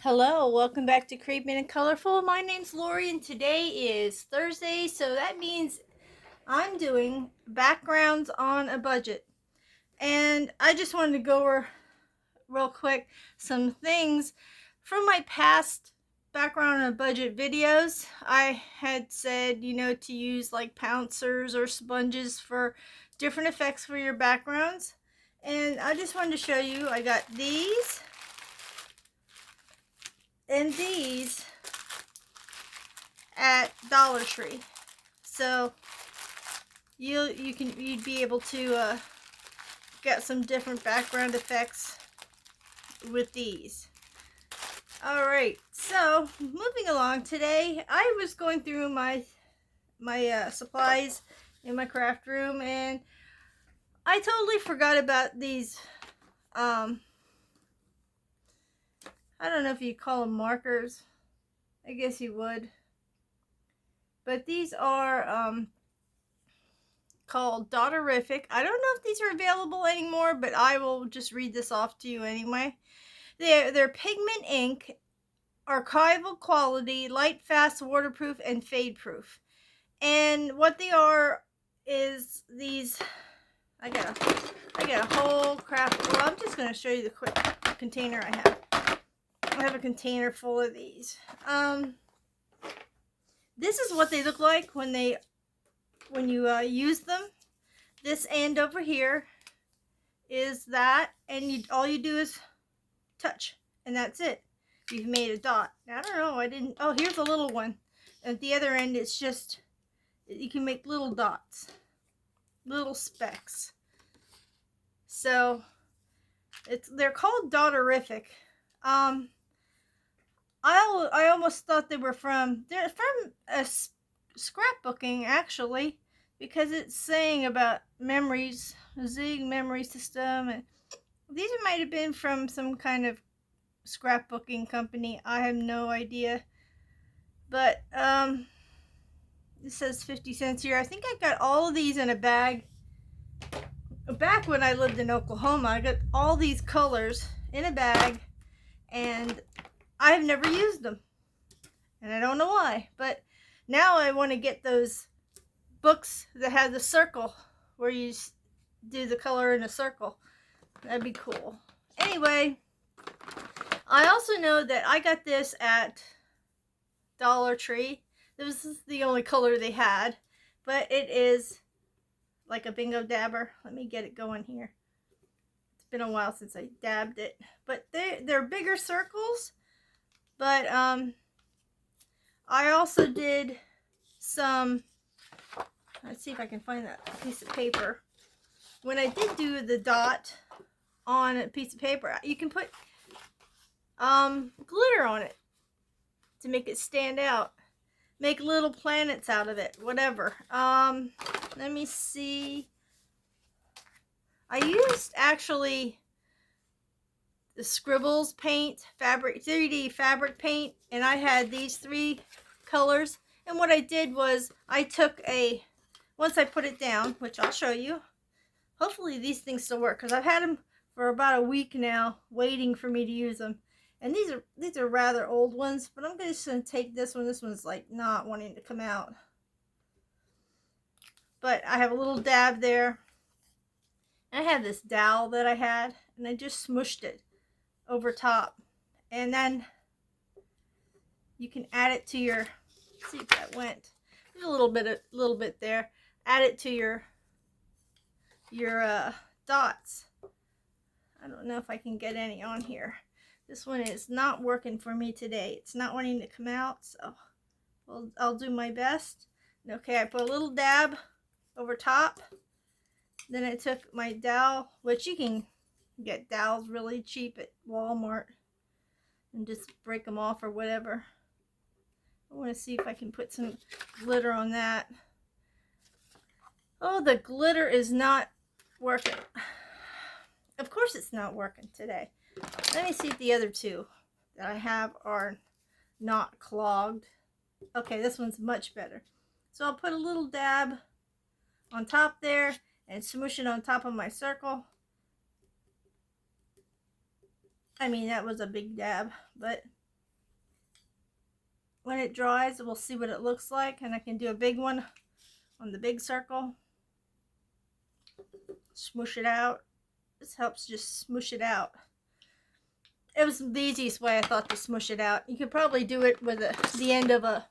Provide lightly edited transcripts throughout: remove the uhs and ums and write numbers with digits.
Hello, welcome back to Creeping and Colorful. My name's Lori and today is Thursday, so that means I'm doing backgrounds on a budget. And I just wanted to go over real quick some things from my past background on a budget videos. I had said, to use like pouncers or sponges for different effects for your backgrounds. And I just wanted to show you, I got these and these at Dollar Tree, so you'd be able to get some different background effects with these. All right, so moving along today, I was going through my supplies in my craft room, and I totally forgot about these. I don't know if you call them markers. I guess you would. But these are called Dotterific. I don't know if these are available anymore, but I will just read this off to you anyway. They're pigment ink, archival quality, light, fast, waterproof, and fade proof. And what they are is these. I got a whole craft. Well, I'm just gonna show you the quick container I have. I have a container full of these. This is what they look like when you use them. This end over here is that, and all you do is touch, and that's it. You've made a dot. I don't know, oh, here's a little one. At the other end, it's just, you can make little dots, little specks. So, they're called Dotterific. I almost thought they're from a scrapbooking, actually, because it's saying about memories, Zig memory system, and these might have been from some kind of scrapbooking company. I have no idea, but it says 50 cents here. I think I got all of these in a bag. Back when I lived in Oklahoma, I got all these colors in a bag, and I've never used them, and I don't know why, but now I want to get those books that have the circle where you do the color in a circle. That'd be cool. Anyway, I also know that I got this at Dollar Tree. This is the only color they had, but it is like a bingo dabber. Let me get it going here. It's been a while since I dabbed it, but they're bigger circles. But I also did some, let's see if I can find that piece of paper. When I did do the dot on a piece of paper, you can put glitter on it to make it stand out. Make little planets out of it, whatever. Let me see. I used actually the Scribbles paint, 3D fabric paint, and I had these 3 colors. And what I did was I took once I put it down, which I'll show you. Hopefully these things still work, because I've had them for about a week now, waiting for me to use them. And these are rather old ones, but I'm just going to take this one. This one's like not wanting to come out. But I have a little dab there. And I have this dowel that I had, and I just smushed it over top. And then you can add it to your, let's see if that went. There's a little bit there. Add it to your dots. I don't know if I can get any on here. This one is not working for me today. It's not wanting to come out, so I'll do my best. Okay, I put a little dab over top. Then I took my dowel, which you can get dowels really cheap at Walmart, and just break them off or whatever. I want to see if I can put some glitter on that. Oh, the glitter is not working. Of course it's not working today. Let me see if the other 2 that I have are not clogged. Okay, this one's much better. So I'll put a little dab on top there and smoosh it on top of my circle. I mean, that was a big dab, but when it dries, we'll see what it looks like, and I can do a big one on the big circle. Smoosh it out. This helps just smoosh it out. It was the easiest way I thought to smoosh it out. You could probably do it with the end of a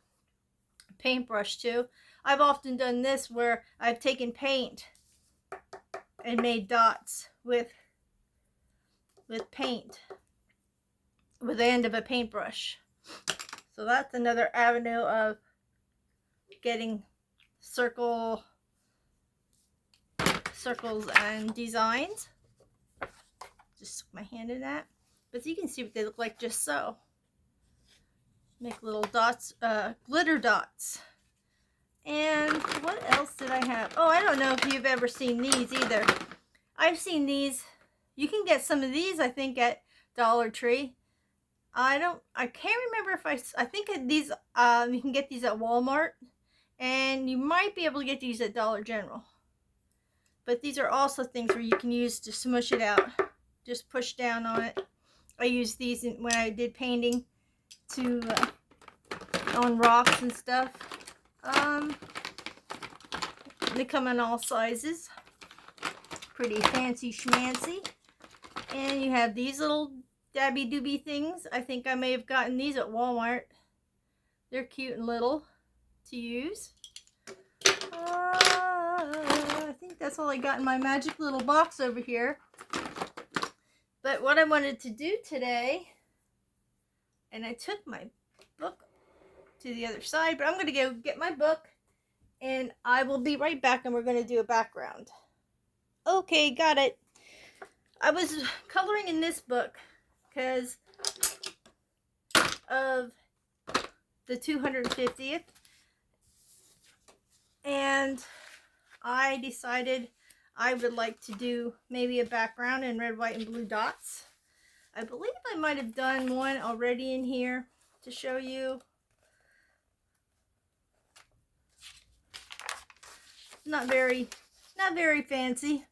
paintbrush too. I've often done this where I've taken paint and made dots with paint with the end of a paintbrush. So that's another avenue of getting circles and designs. Just stick my hand in that. But you can see what they look like just so. Make little dots, glitter dots. And what else did I have? Oh, I don't know if you've ever seen these either. I've seen these. You can get some of these, I think, at Dollar Tree. I can't remember if I think these, you can get these at Walmart. And you might be able to get these at Dollar General. But these are also things where you can use to smush it out. Just push down on it. I used these when I did painting on rocks and stuff. They come in all sizes. Pretty fancy schmancy. And you have these little dabby dooby things. I think I may have gotten these at Walmart. They're cute and little to use. I think that's all I got in my magic little box over here. But what I wanted to do today, and I took my book to the other side, but I'm going to go get my book, and I will be right back, and we're going to do a background. Okay, got it. I was coloring in this book because of the 250th, and I decided I would like to do maybe a background in red, white, and blue dots. I believe I might have done one already in here to show you. Not very fancy,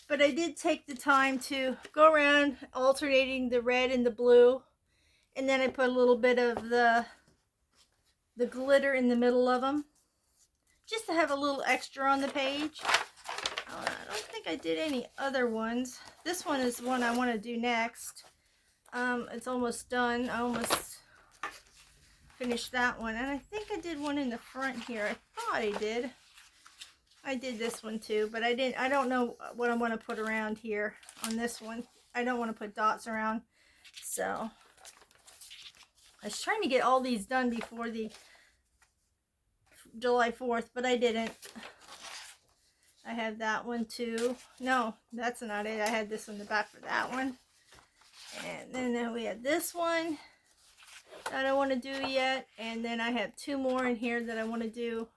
but I did take the time to go around alternating the red and the blue, and then I put a little bit of the glitter in the middle of them, just to have a little extra on the page. I don't think I did any other ones. This one is one I want to do next. It's almost done. I almost finished that one, and I think I did one in the front here. I thought I did. I did this one too, but I didn't. I don't know what I want to put around here on this one. I don't want to put dots around, so I was trying to get all these done before the July 4th, but I didn't. I have that one too. No, that's not it. I had this on the back for that one. And then we have this one that I want to do yet. And then I have two more in here that I want to do.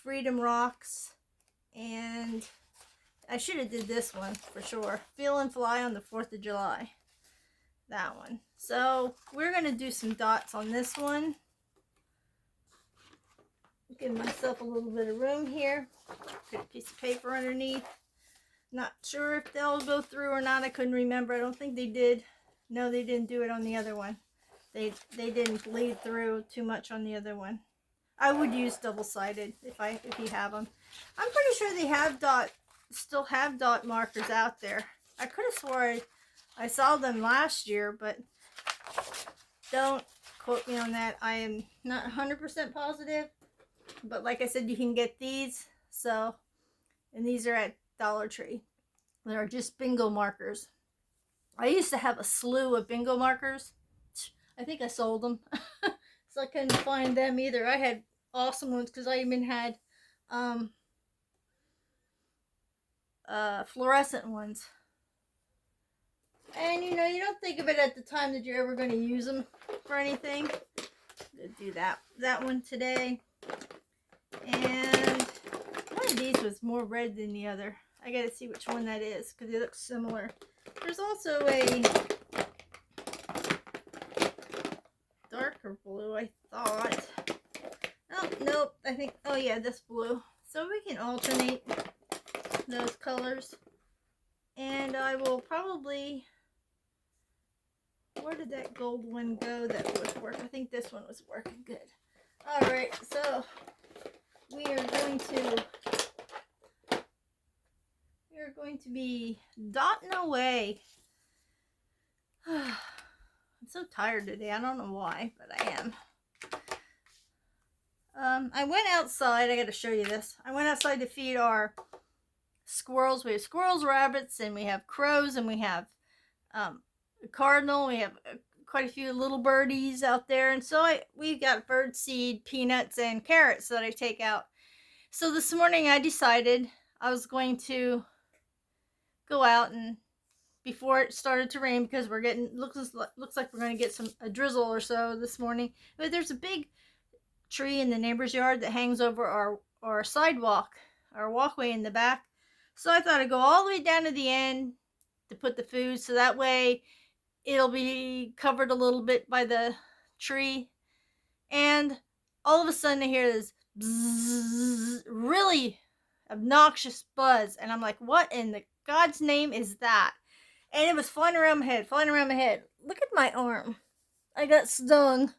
Freedom Rocks. And I should have did this one for sure. Feel and Fly on the 4th of July. That one. So we're going to do some dots on this one. Give myself a little bit of room here. Put a piece of paper underneath. Not sure if they'll go through or not. I couldn't remember. I don't think they did. No, they didn't do it on the other one. They didn't bleed through too much on the other one. I would use double-sided if you have them. I'm pretty sure they still have dot markers out there. I could have sworn I saw them last year, but don't quote me on that. I am not 100% positive. But like I said, you can get these. So, and these are at Dollar Tree. They're just bingo markers. I used to have a slew of bingo markers. I think I sold them. So I couldn't find them either. I had awesome ones because I even had fluorescent ones. And you know, you don't think of it at the time that you're ever going to use them for anything. I'm going to do that one today. And one of these was more red than the other. I gotta see which one that is because they look similar. There's also a darker blue, I thought. Oh, nope. I think, oh yeah, this blue. So we can alternate those colors. And I will probably, where did that gold one go that would work? I think this one was working good. Alright, so we are going to be dotting away. I'm so tired today. I don't know why, but I am. I went outside. I got to show you this. I went outside to feed our squirrels. We have squirrels, rabbits, and we have crows, and we have a cardinal. We have quite a few little birdies out there, and so we got bird seed, peanuts, and carrots that I take out. So this morning I decided I was going to go out, and before it started to rain, because we're getting looks like we're going to get a drizzle or so this morning. But there's a big tree in the neighbor's yard that hangs over our sidewalk, our walkway in the back. So I thought I'd go all the way down to the end to put the food, so that way it'll be covered a little bit by the tree. And all of a sudden I hear this bzzz, really obnoxious buzz, and I'm like, what in the God's name is that? And it was flying around my head. Look at my arm. I got stung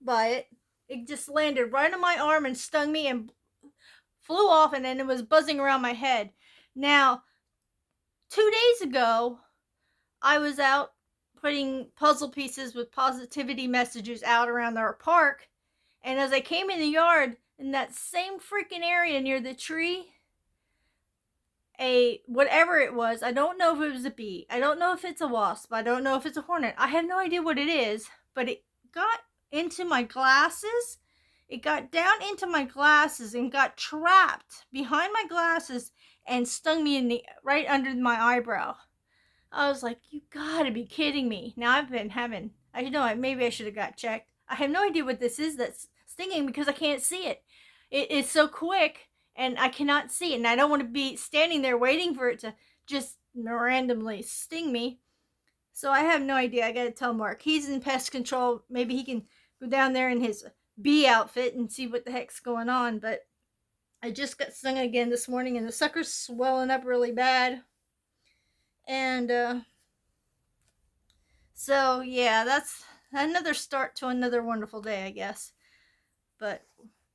by it. It just landed right on my arm and stung me and flew off, and then it was buzzing around my head. Now, 2 days ago, I was out putting puzzle pieces with positivity messages out around our park, and as I came in the yard, in that same freaking area near the tree, whatever it was, I don't know if it was a bee, I don't know if it's a wasp, I don't know if it's a hornet, I have no idea what it is, but it got into my glasses. It got down into my glasses and got trapped behind my glasses and stung me right under my eyebrow. I was like, you gotta be kidding me. Now I've been having, maybe I should have got checked. I have no idea what this is that's stinging because I can't see it. It is so quick and I cannot see it, and I don't want to be standing there waiting for it to just randomly sting me. So I have no idea. I gotta tell Mark. He's in pest control. Maybe he can go down there in his bee outfit and see what the heck's going on. But I just got stung again this morning, and the sucker's swelling up really bad. And so yeah, that's another start to another wonderful day, I guess. But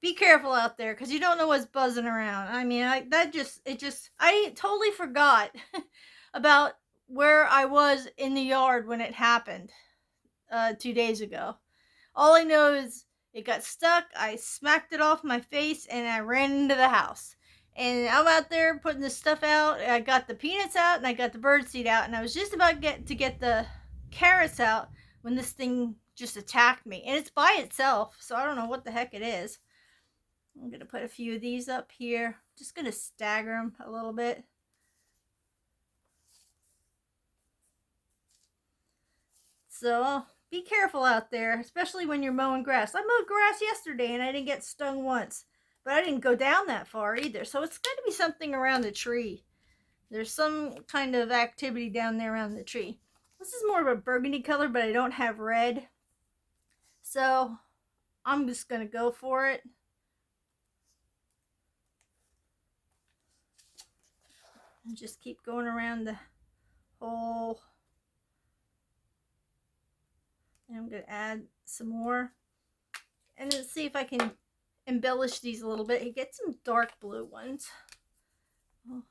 be careful out there, because you don't know what's buzzing around. I mean, I totally forgot about where I was in the yard when it happened 2 days ago. All I know is it got stuck, I smacked it off my face, and I ran into the house. And I'm out there putting this stuff out. I got the peanuts out, and I got the birdseed out, and I was just about to get the carrots out when this thing just attacked me. And it's by itself, so I don't know what the heck it is. I'm going to put a few of these up here. Just going to stagger them a little bit. So be careful out there, especially when you're mowing grass. I mowed grass yesterday and I didn't get stung once, but I didn't go down that far either. So it's going to be something around the tree. There's some kind of activity down there around the tree. This is more of a burgundy color, but I don't have red. So I'm just going to go for it. And just keep going around the whole. And I'm going to add some more. And let's see if I can embellish these a little bit. You get some dark blue ones. I'll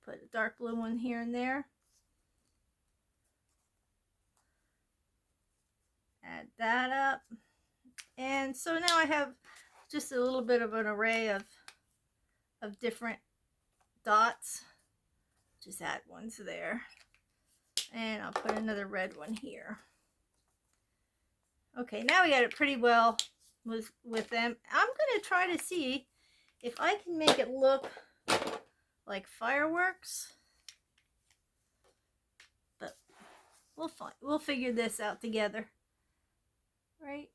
put a dark blue one here and there. Add that up. And so now I have just a little bit of an array of different dots. Just add one to there. And I'll put another red one here. Okay, now we got it pretty well with them. I'm going to try to see if I can make it look like fireworks. But we'll figure this out together. Right?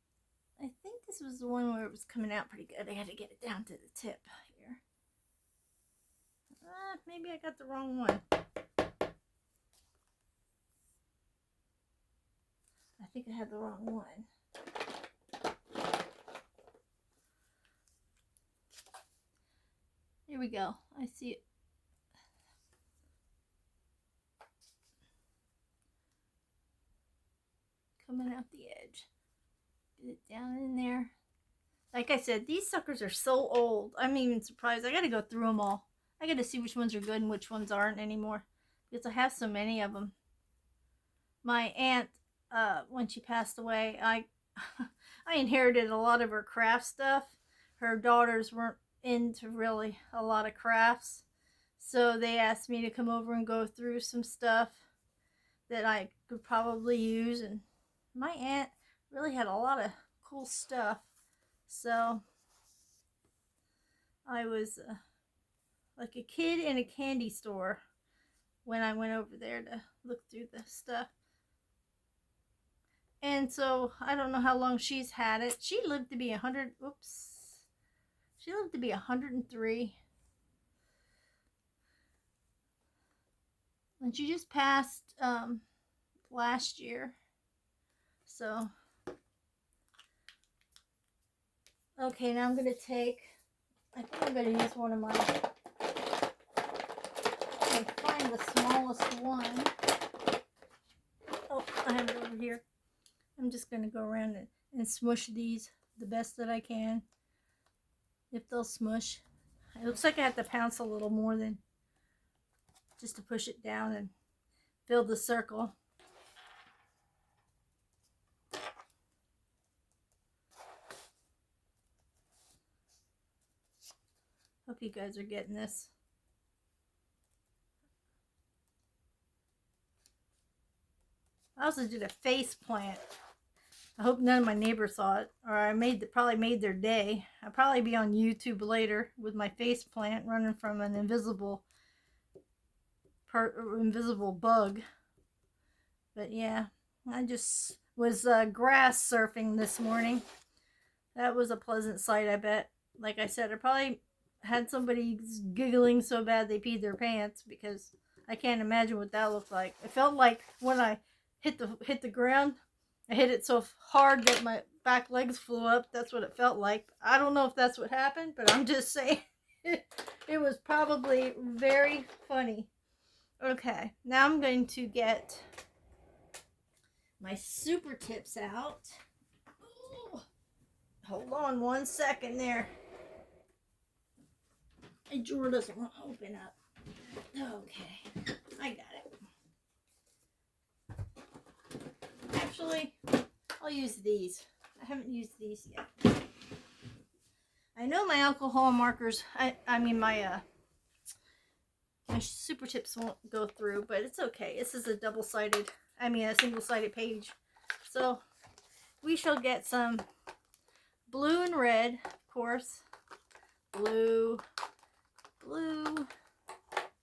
I think this was the one where it was coming out pretty good. I had to get it down to the tip here. Maybe I got the wrong one. I think I had the wrong one. Here we go. I see it. coming out the edge. Get it down in there. Like I said, these suckers are so old. I'm even surprised. I gotta go through them all. I gotta see which ones are good and which ones aren't anymore. Because I have so many of them. My aunt, when she passed away, I inherited a lot of her craft stuff. Her daughters weren't into really a lot of crafts. So they asked me to come over and go through some stuff that I could probably use. And my aunt really had a lot of cool stuff. So I was like a kid in a candy store when I went over there to look through the stuff. And so I don't know how long she's had it. She lived to be 100. Oops. She lived to be 103. And she just passed last year. So okay, now I'm going to take, I think I'm going to use one of my, I find the smallest one. Oh, I have it over here. I'm just going to go around and smush these the best that I can. If they'll smush. It looks like I have to pounce a little more than just to push it down and fill the circle. Hope you guys are getting this. I also did a face plant. I hope none of my neighbors saw it, or I probably made their day. I'll probably be on YouTube later with my face plant running from an invisible bug. But yeah, I just was grass surfing this morning. That was a pleasant sight, I bet. Like I said, I probably had somebody giggling so bad they peed their pants, because I can't imagine what that looked like. It felt like when I hit the ground, I hit it so hard that my back legs flew up. That's what it felt like. I don't know if that's what happened, but I'm just saying it was probably very funny. Okay, now I'm going to get my super tips out. Ooh, hold on 1 second there. My drawer doesn't want to open up. Okay, I got it. Actually, I'll use these. I haven't used these yet. I know my alcohol markers, I mean my super tips won't go through, but it's okay. This is a single-sided page. So we shall get some blue and red, of course. Blue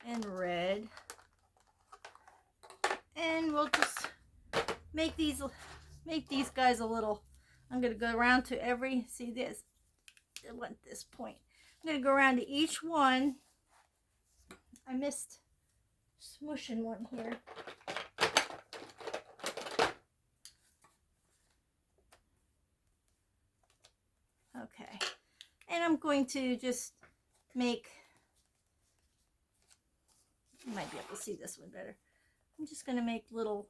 and red. And we'll just make these guys a little, I'm going to go around to see this, I want this point. I'm going to go around to each one. I missed smushing one here. Okay. And I'm going to just make, you might be able to see this one better. I'm just going to make little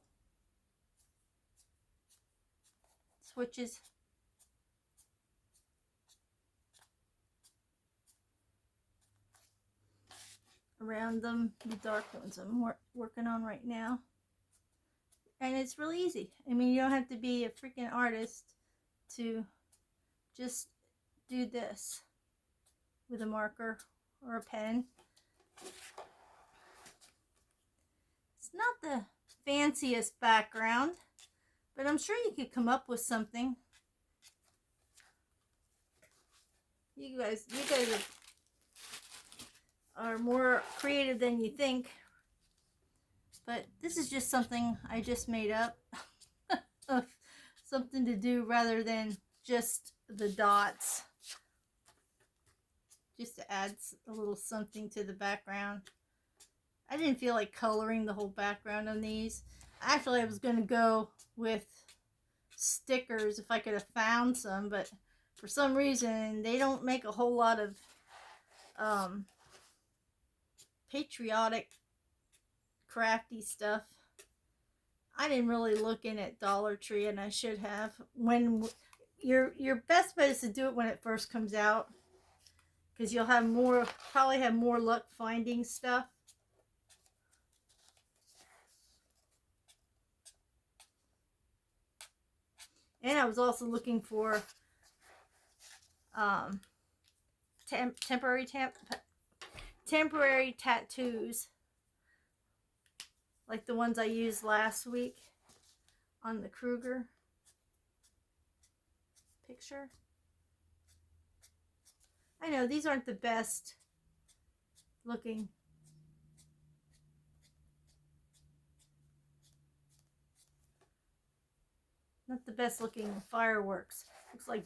switches. Around them, the dark ones I'm working on right now. And it's really easy. I mean, you don't have to be a freaking artist to just do this with a marker or a pen. It's not the fanciest background, but I'm sure you could come up with something. You guys are more creative than you think. But this is just something I just made up of something to do rather than just the dots. Just to add a little something to the background. I didn't feel like coloring the whole background on these. Actually, I was going to go with stickers if I could have found some, but for some reason they don't make a whole lot of patriotic crafty stuff. I didn't really look in at Dollar Tree, and I should have. When your best bet is to do it when it first comes out, because you'll have probably have more luck finding stuff. And I was also looking for temporary tattoos, like the ones I used last week on the Kruger picture. I know these aren't the best looking. Not the best looking fireworks. Looks like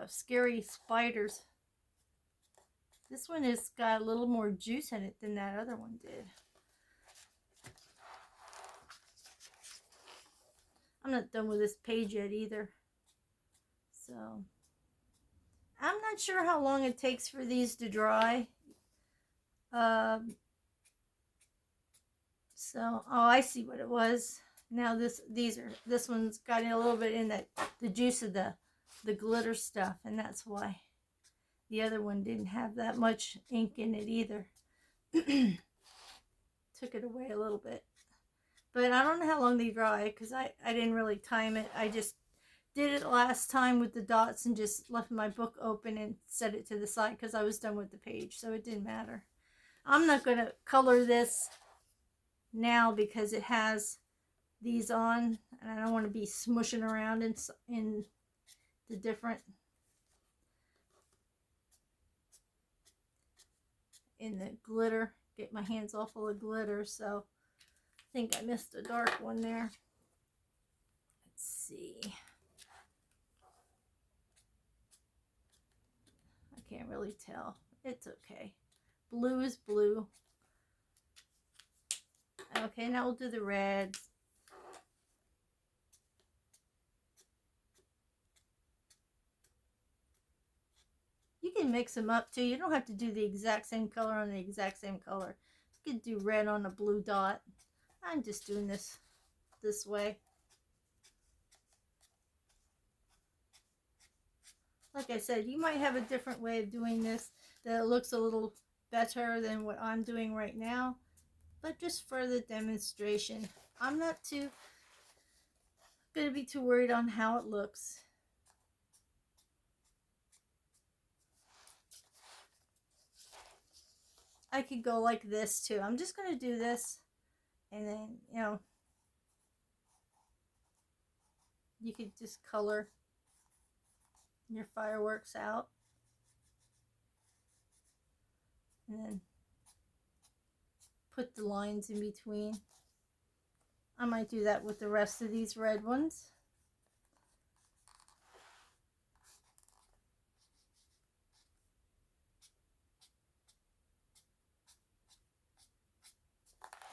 scary spiders. This one has got a little more juice in it than that other one did. I'm not done with this page yet either. So, I'm not sure how long it takes for these to dry. So, oh, I see what it was. Now this one's got a little bit in the juice of the glitter stuff, and that's why the other one didn't have that much ink in it either. Took it away a little bit. But I don't know how long they dry, because I didn't really time it. I just did it last time with the dots and just left my book open and set it to the side because I was done with the page, so it didn't matter. I'm not going to color this now because it has these on, and I don't want to be smushing around in the different in the glitter. Get my hands off all the glitter, so I think I missed a dark one there. Let's see. I can't really tell. It's okay. Blue is blue. Okay, now we'll do the reds. You can mix them up too. You don't have to do the exact same color on the exact same color. You can do red on a blue dot. I'm just doing this way. Like I said, you might have a different way of doing this that looks a little better than what I'm doing right now. But just for the demonstration, I'm not going to be too worried on how it looks. I could go like this too. I'm just going to do this, and then, you know, you could just color your fireworks out, and then put the lines in between. I might do that with the rest of these red ones.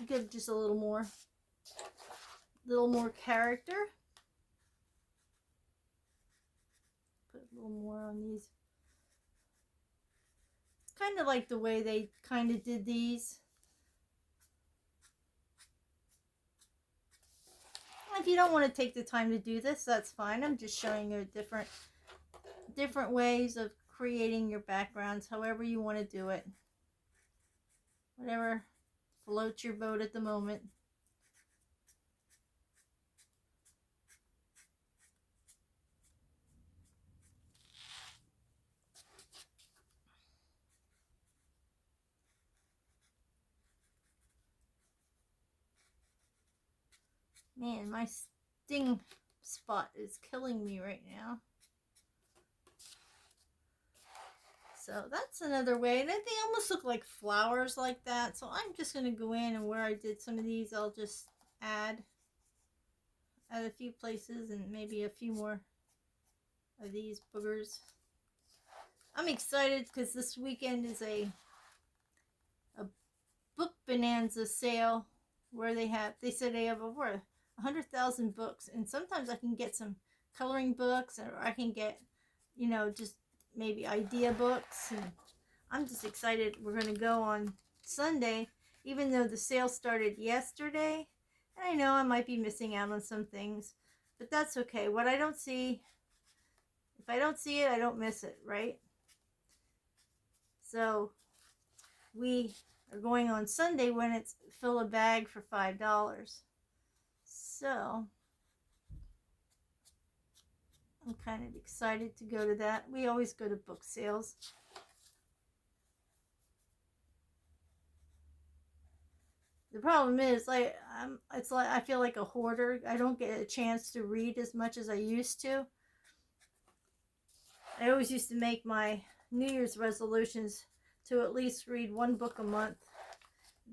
Give just a little more character. Put a little more on these. It's kind of like the way they kind of did these. If you don't want to take the time to do this, that's fine. I'm just showing you different ways of creating your backgrounds, however you want to do it. Whatever floats your boat at the moment. Man, my sting spot is killing me right now. So that's another way, and they almost look like flowers like that. So I'm just going to go in, and where I did some of these, I'll just add a few places and maybe a few more of these boogers. I'm excited because this weekend is a book bonanza sale where they said they have over 100,000 books, and sometimes I can get some coloring books, or I can get, you know, just maybe idea books, and I'm just excited. We're going to go on Sunday, even though the sale started yesterday. And I know I might be missing out on some things, but that's okay. What I don't see, if I don't see it, I don't miss it, right? So we are going on Sunday when it's fill a bag for $5. So I'm kind of excited to go to that. We always go to book sales. The problem is, it's like I feel like a hoarder. I don't get a chance to read as much as I used to. I always used to make my New Year's resolutions to at least read one book a month.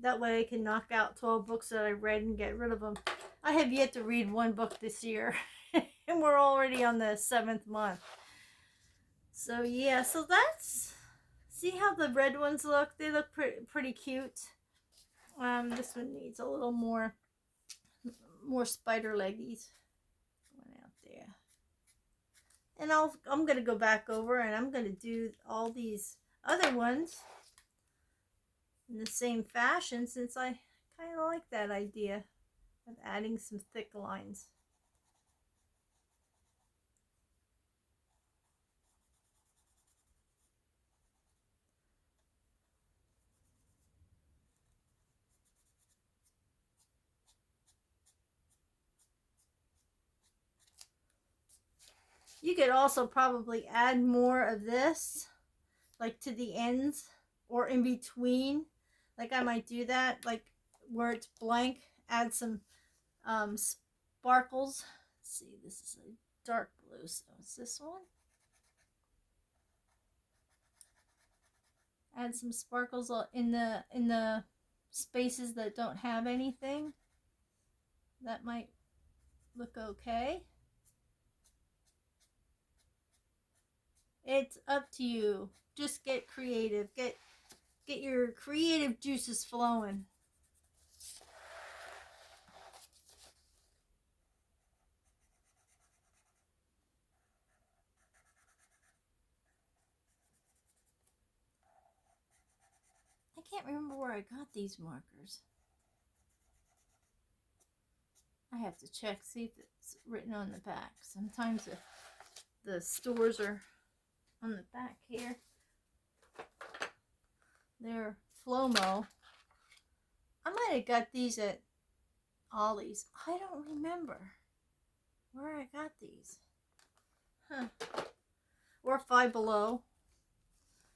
That way I can knock out 12 books that I read and get rid of them. I have yet to read one book this year. And we're already on the 7th month. So yeah, so that's... See how the red ones look? They look pretty cute. This one needs a little more spider leggies going out there. And I'm gonna go back over and I'm gonna do all these other ones in the same fashion, since I kind of like that idea of adding some thick lines. You could also probably add more of this, like to the ends or in between. Like I might do that, like where it's blank, add some sparkles. Let's see, this is a dark blue, so it's this one. Add some sparkles in the spaces that don't have anything. That might look okay. It's up to you. Just get creative. Get your creative juices flowing. I can't remember where I got these markers. I have to check, see if it's written on the back. Sometimes the stores are on the back here. They're Flomo. I might have got these at Ollie's. I don't remember where I got these. Huh. Or Five Below.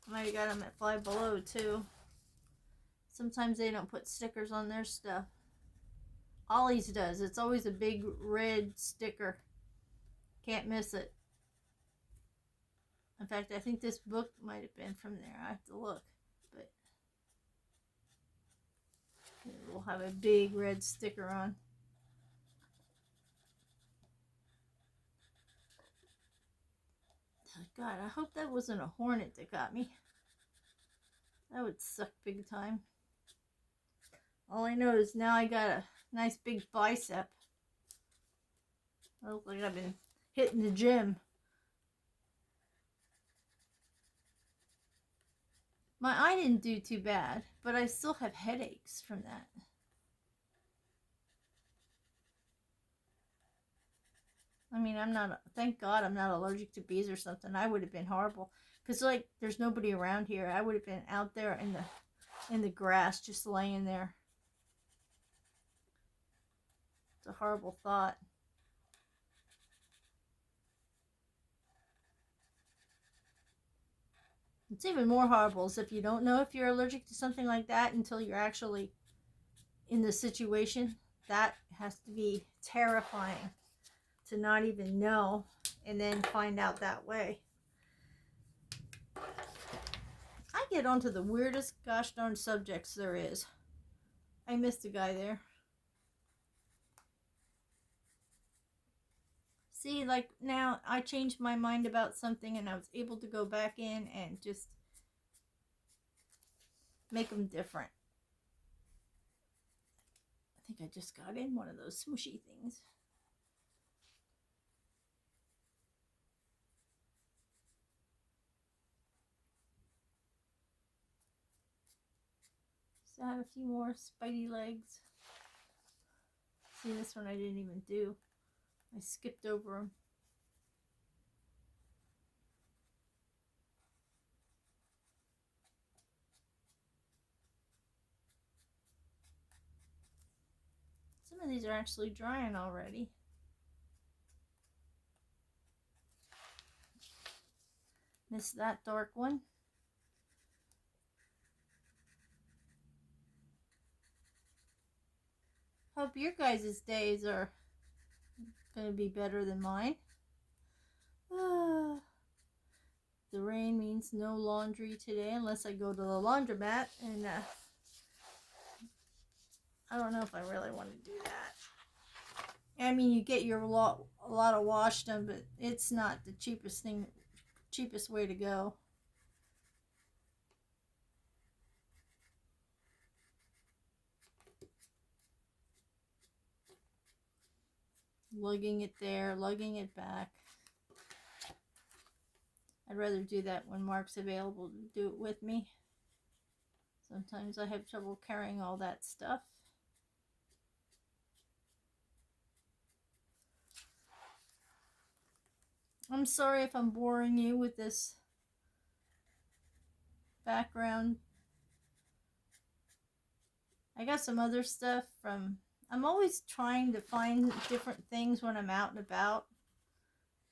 I might have got them at Five Below too. Sometimes they don't put stickers on their stuff. Ollie's does. It's always a big red sticker. Can't miss it. In fact, I think this book might have been from there. I have to look. But it will have a big red sticker on. Oh, God, I hope that wasn't a hornet that got me. That would suck big time. All I know is now I got a nice big bicep. I look like I've been hitting the gym. My eye didn't do too bad, but I still have headaches from that. I mean, thank God I'm not allergic to bees or something. I would have been horrible. Because, like, there's nobody around here. I would have been out there in the grass just laying there. It's a horrible thought. It's even more horrible is if you don't know if you're allergic to something like that until you're actually in the situation. That has to be terrifying to not even know and then find out that way. I get onto the weirdest gosh darn subjects there is. I missed a guy there. See, like now I changed my mind about something and I was able to go back in and just make them different. I think I just got in one of those smooshy things. So I have a few more spidey legs. See, this one I didn't even do. I skipped over them. Some of these are actually drying already. Missed that dark one. Hope your guys' days are going to be better than mine. The rain means no laundry today unless I go to the laundromat, and I don't know if I really want to do that. I mean, you get a lot of wash done, but it's not the cheapest way to go. Lugging it there, lugging it back. I'd rather do that when Mark's available to do it with me. Sometimes I have trouble carrying all that stuff. I'm sorry if I'm boring you with this background. I got some other stuff from... I'm always trying to find different things when I'm out and about.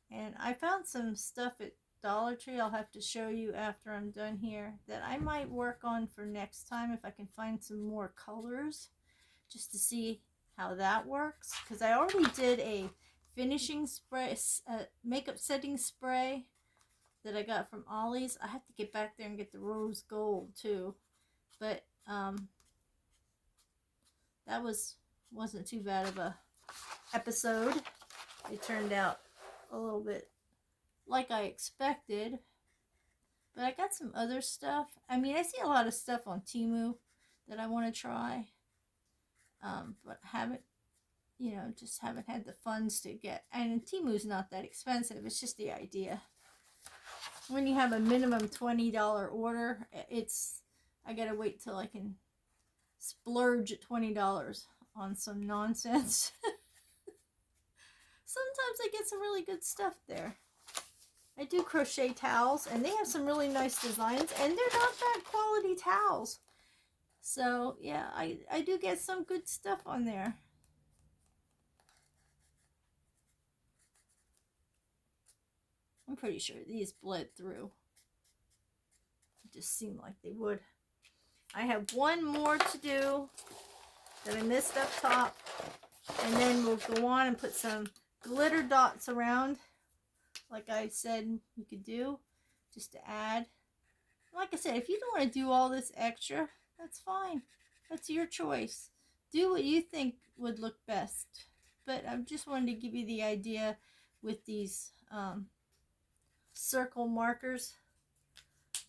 And I found some stuff at Dollar Tree I'll have to show you after I'm done here that I might work on for next time if I can find some more colors, just to see how that works. Because I already did a finishing spray, makeup setting spray that I got from Ollie's. I have to get back there and get the rose gold too. But that wasn't too bad of a episode. It turned out a little bit like I expected. But I got some other stuff. I mean, I see a lot of stuff on Temu that I want to try. But haven't, just haven't had the funds to get. And Temu's not that expensive. It's just the idea. When you have a minimum $20 order, I gotta wait till I can splurge at $20 on some nonsense. Sometimes I get some really good stuff there. I do crochet towels, and they have some really nice designs, and they're not bad quality towels. So, yeah, I do get some good stuff on there. I'm pretty sure these bled through. It just seemed like they would. I have one more to do that I missed up top, and then we'll go on and put some glitter dots around, like I said you could do, just to add. Like I said, if you don't want to do all this extra, that's fine. That's your choice. Do what you think would look best. But I just wanted to give you the idea with these circle markers,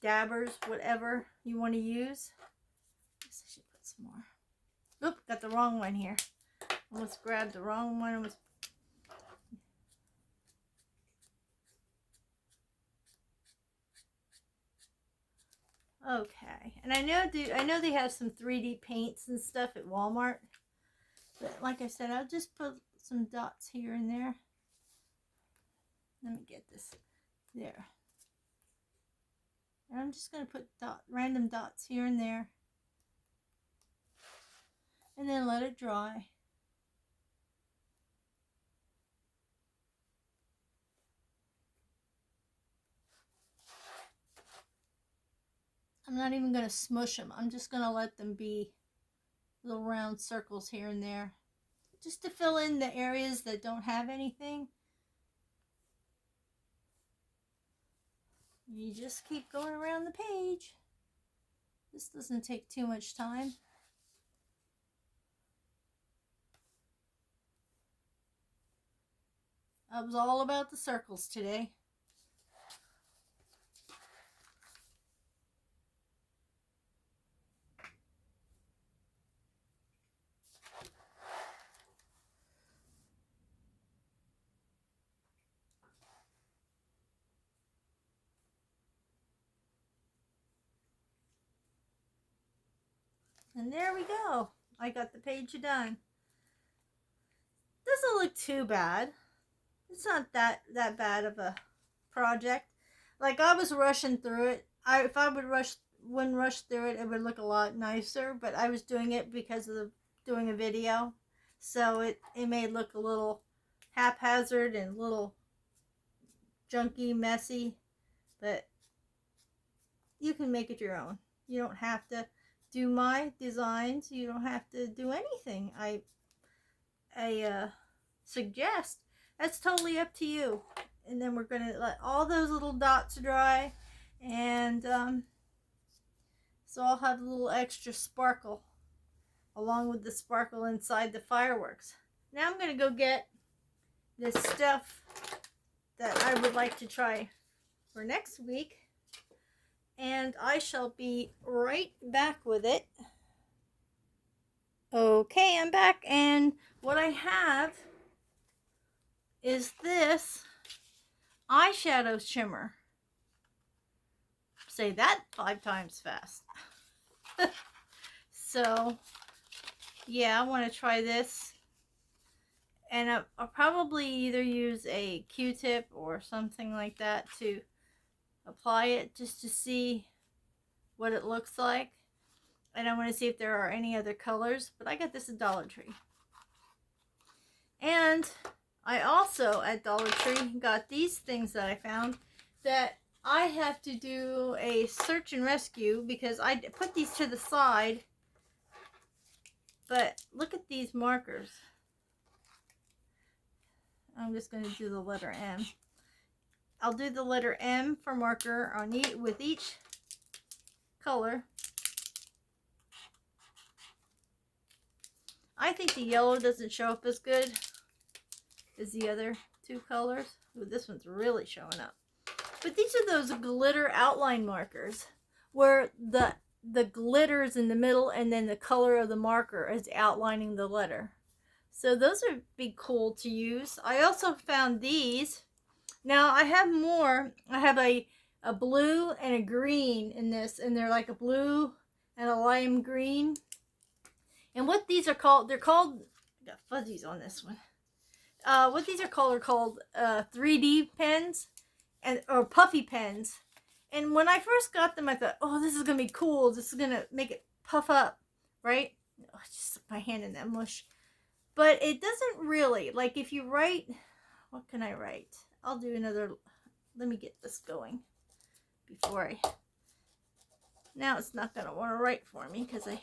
dabbers, whatever you want to use. I guess I should put some more. Oop, got the wrong one here. Almost grabbed the wrong one. Okay, and I know they have some 3D paints and stuff at Walmart, but like I said, I'll just put some dots here and there. Let me get this there, and I'm just going to put random dots here and there, and then let it dry. I'm not even going to smush them. I'm just going to let them be little round circles here and there, just to fill in the areas that don't have anything. You just keep going around the page. This doesn't take too much time. I was all about the circles today. And there we go. I got the page done. doesn't look too bad. It's not that bad of a project. Like, I was rushing through it. If I wouldn't rush through it, it would look a lot nicer. But I was doing it because of doing a video, so it may look a little haphazard and a little junky, messy. But you can make it your own. You don't have to do my designs. You don't have to do anything I suggest. That's totally up to you. And then we're going to let all those little dots dry. And so I'll have a little extra sparkle along with the sparkle inside the fireworks. Now I'm going to go get this stuff that I would like to try for next week. And I shall be right back with it. Okay, I'm back. And what I have is this eyeshadow shimmer. Say that 5 times fast. So, yeah, I want to try this. And I'll probably either use a Q-tip or something like that to apply it just to see what it looks like. And I want to see if there are any other colors. But I got this at Dollar Tree. And I also, at Dollar Tree, got these things that I found that I have to do a search and rescue because I put these to the side. But look at these markers. I'm just going to do the letter M. I'll do the letter M for marker on with each color. I think the yellow doesn't show up as good as the other 2 colors. Ooh, this one's really showing up. But these are those glitter outline markers where the glitter is in the middle and then the color of the marker is outlining the letter. So those would be cool to use. I also found these. Now I have more. I have a blue and a green in this, and they're like a blue and a lime green. And what these are called, they're called, I got fuzzies on this one. What these are called 3D pens or puffy pens. And when I first got them, I thought, oh, this is going to be cool. This is going to make it puff up, right? Oh, I just stuck my hand in that mush. But it doesn't really. Like if you write, what can I write? I'll do another, let me get this going before now it's not going to want to write for me because I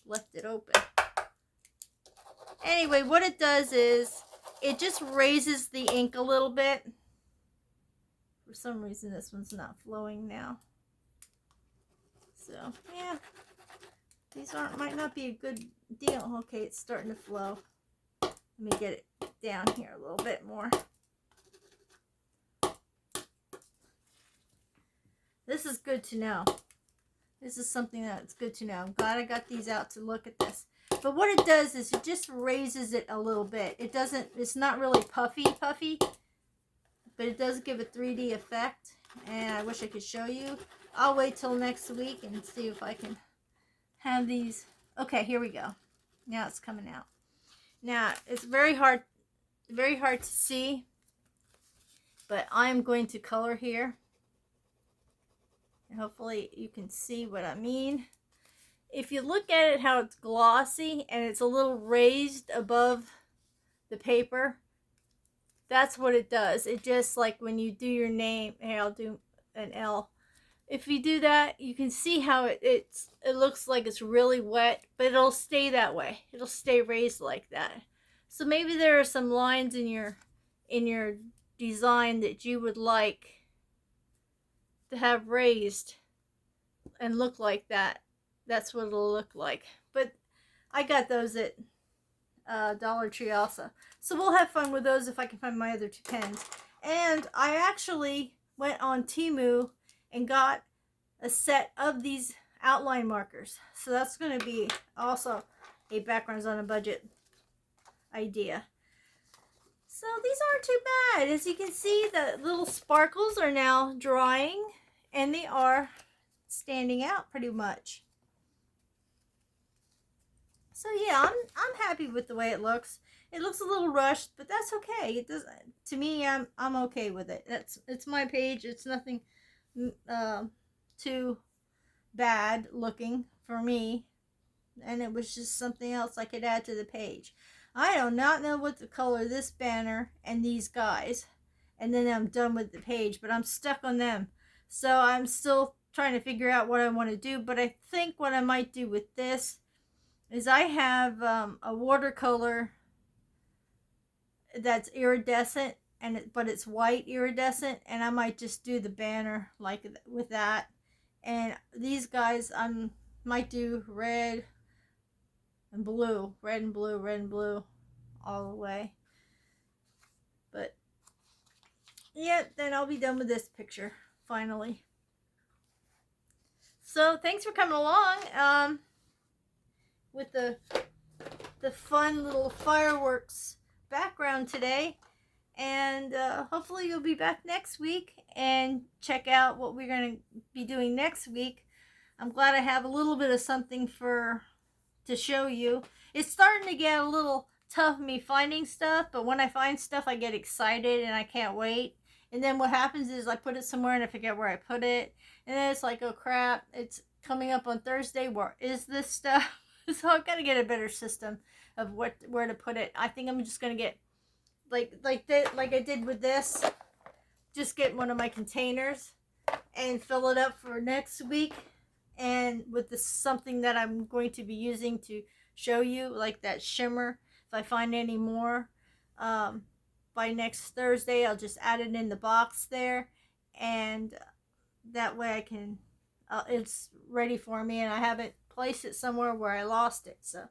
left it open. Anyway, what it does is it just raises the ink a little bit. For some reason, this one's not flowing now. So, yeah. These might not be a good deal. Okay, it's starting to flow. Let me get it down here a little bit more. This is good to know. This is something that's good to know. I'm glad I got these out to look at this. But what it does is it just raises it a little bit. It's not really puffy, but it does give a 3D effect. And I wish I could show you. I'll wait till next week and see if I can have these. Okay, here we go. Now it's coming out. Now, it's very hard to see, but I'm going to color here. And hopefully you can see what I mean. If you look at it how it's glossy and it's a little raised above the paper, that's what it does. It just like when you do your name, hey, I'll do an L. If you do that, you can see how it looks like it's really wet, but it'll stay that way. It'll stay raised like that. So maybe there are some lines in your design that you would like to have raised and look like that. That's what it'll look like. But I got those at Dollar Tree also. So we'll have fun with those if I can find my other 2 pens. And I actually went on Temu and got a set of these outline markers. So that's going to be also a backgrounds on a budget idea. So these aren't too bad. As you can see, the little sparkles are now drying and they are standing out pretty much. So yeah, I'm happy with the way it looks. It looks a little rushed, but that's okay. It does, to me. I'm okay with it. It's my page. It's nothing too bad looking for me, and it was just something else I could add to the page. I do not know what to color this banner and these guys, and then I'm done with the page, but I'm stuck on them. So I'm still trying to figure out what I want to do, but I think what I might do with this is I have a watercolor that's iridescent, but it's white iridescent, and I might just do the banner like with that. And these guys I might do red and blue, red and blue, red and blue all the way. But yeah, then I'll be done with this picture finally. So thanks for coming along with the fun little fireworks background today. And hopefully you'll be back next week and check out what we're going to be doing next week. I'm glad I have a little bit of something to show you. It's starting to get a little tough me finding stuff, but when I find stuff I get excited and I can't wait. And then what happens is I put it somewhere and I forget where I put it. And then it's like, oh crap, it's coming up on Thursday. Where is this stuff? So I've got to get a better system of where to put it. I think I'm just going to get like I did with this. Just get one of my containers and fill it up for next week. And with this something that I'm going to be using to show you, like that shimmer. If I find any more by next Thursday, I'll just add it in the box there, and that way I can it's ready for me, and I haven't placed it somewhere where I lost it. So,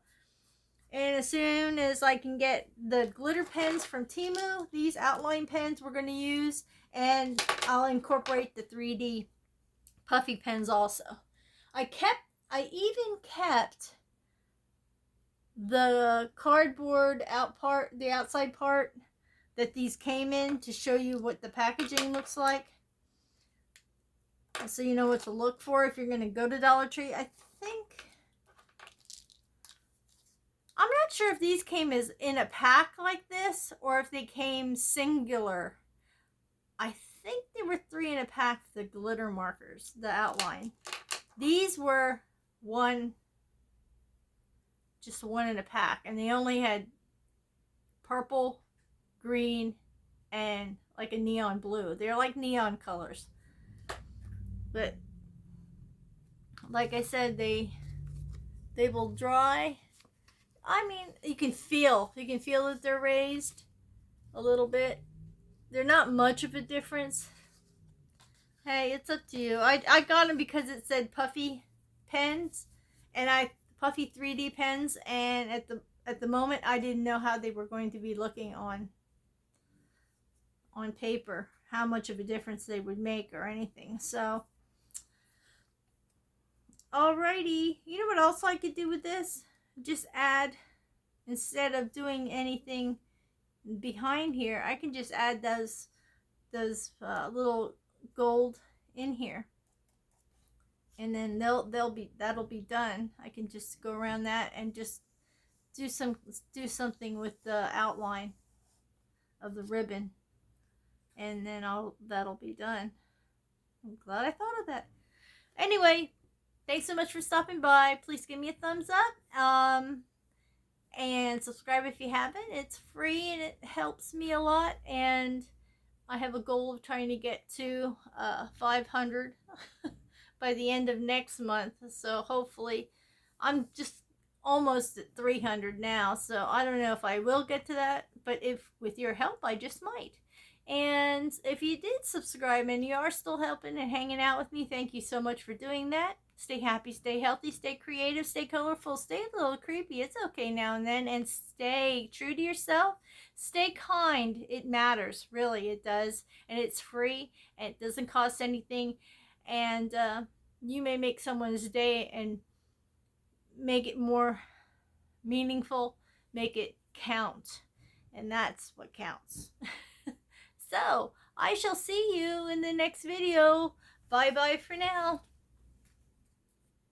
and as soon as I can get the glitter pens from Temu, these outline pens we're going to use, and I'll incorporate the 3D puffy pens also. I even kept the cardboard the outside part that these came in, to show you what the packaging looks like, so you know what to look for if you're going to go to Dollar Tree. I think, I'm not sure if these came as in a pack like this or if they came singular. I think they were 3 in a pack, the glitter markers, the outline. These were just one in a pack, and they only had purple, green, and like a neon blue. They're like neon colors. But like I said, they will dry. I mean, you can feel that they're raised a little bit. They're not much of a difference. Hey, it's up to you. I got them because it said puffy pens, and puffy 3D pens, and at the moment I didn't know how they were going to be looking on paper, how much of a difference they would make or anything. So, alrighty, you know what else I could do with this? Just add, instead of doing anything behind here, I can just add those little gold in here, and then that'll be done. I can just go around that and just do something with the outline of the ribbon, and then that'll be done. I'm glad I thought of that. Anyway, thanks so much for stopping by. Please give me a thumbs up, and subscribe if you haven't. It's free and it helps me a lot, and I have a goal of trying to get to 500 by the end of next month. So hopefully, I'm just almost at 300 now. So I don't know if I will get to that, but if with your help, I just might. And if you did subscribe and you are still helping and hanging out with me, thank you so much for doing that. Stay happy, stay healthy, stay creative, stay colorful, stay a little creepy. It's okay now and then. And stay true to yourself. Stay kind. It matters. Really, it does. And it's free. And it doesn't cost anything. And you may make someone's day and make it more meaningful. Make it count. And that's what counts. So, I shall see you in the next video. Bye-bye for now.